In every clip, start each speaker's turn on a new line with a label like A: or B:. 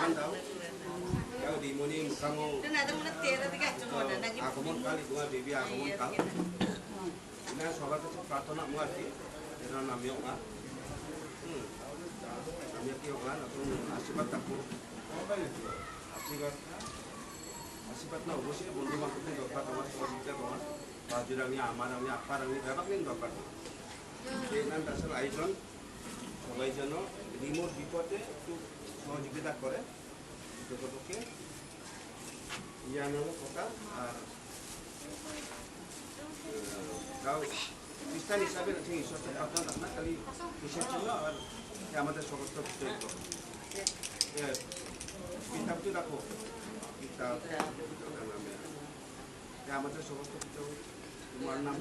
A: Tuhan tahu. Kau di moni kamu. আগমন কালী তোমার দেবী আগমন কাল। না সবার কাছে প্রার্থনা মুয়াতি এর নামে ওয়া। আমি কি ওয়া নতুন আশীর্বাদ থাকবো। আশীর্বাদ না অবশ্যই বন্ধু বান্ধবদের দরকার তোমার সহযোগিতা তোমার বাজুর আমি আমার আমি আপার আমি ব্যাপারগুলো দরকার এই নাম আসলে আয়োজন সবাই যেন রিমোট বিপদে একটু সহযোগিতা করে যতটুকু ইয়ানো কথা আর তাও খ্রিস্টান হিসাবে আছে ঈশ্বরকে প্রার্থনা না খালি কিসের জন্য আর আমাদের সমস্ত চরিত্র কিতাবটি রাখো কিতাব নামে আমাদের সমস্ত কিছু তোমার নাম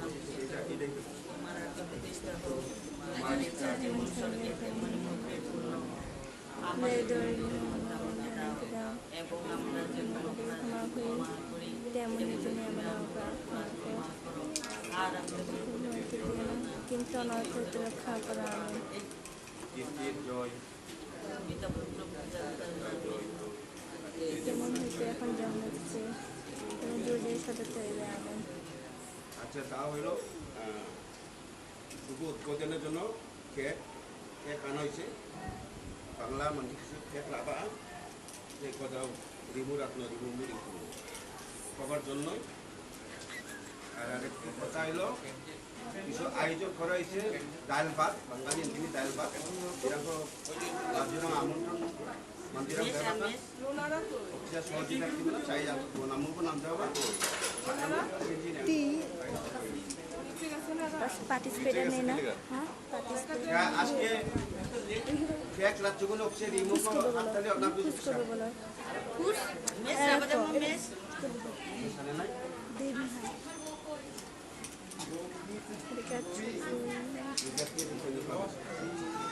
A: এটাই
B: এবং আমরা জন্য তেমনি তুমি আমরা আর কিন্তু অনর্থ রক্ষা করা
A: জয়
B: যেমন হইতে এখন যেমন হচ্ছে জোরে সতর্ক হয়ে আমেন।
A: আচ্ছা তা হইল শুভ উদ্বোধনের জন্য কেক আনা হয়েছে বাংলা মানে কিছু কেক লাভা এই কথা রিমু রাখলো রিমু সবার জন্যই আর আরেকটি কথা হইল কিছু আয়োজন করা হয়েছে ডাল ভাত বাঙালি যিনি ডাল ভাত এরকম রাজ্যের আমন্ত্রণ মন্দিরের ব্যবস্থা সহযোগিতা কিন্তু চাই নামও নাম দেওয়া
B: পার্টিসিপেটার নেই না হ্যাঁ
A: আজকে কেক রাজ্যগুলো হচ্ছে রিমু তাহলে আপনার কিছু
B: করবে বলো দেবী হ্যাঁ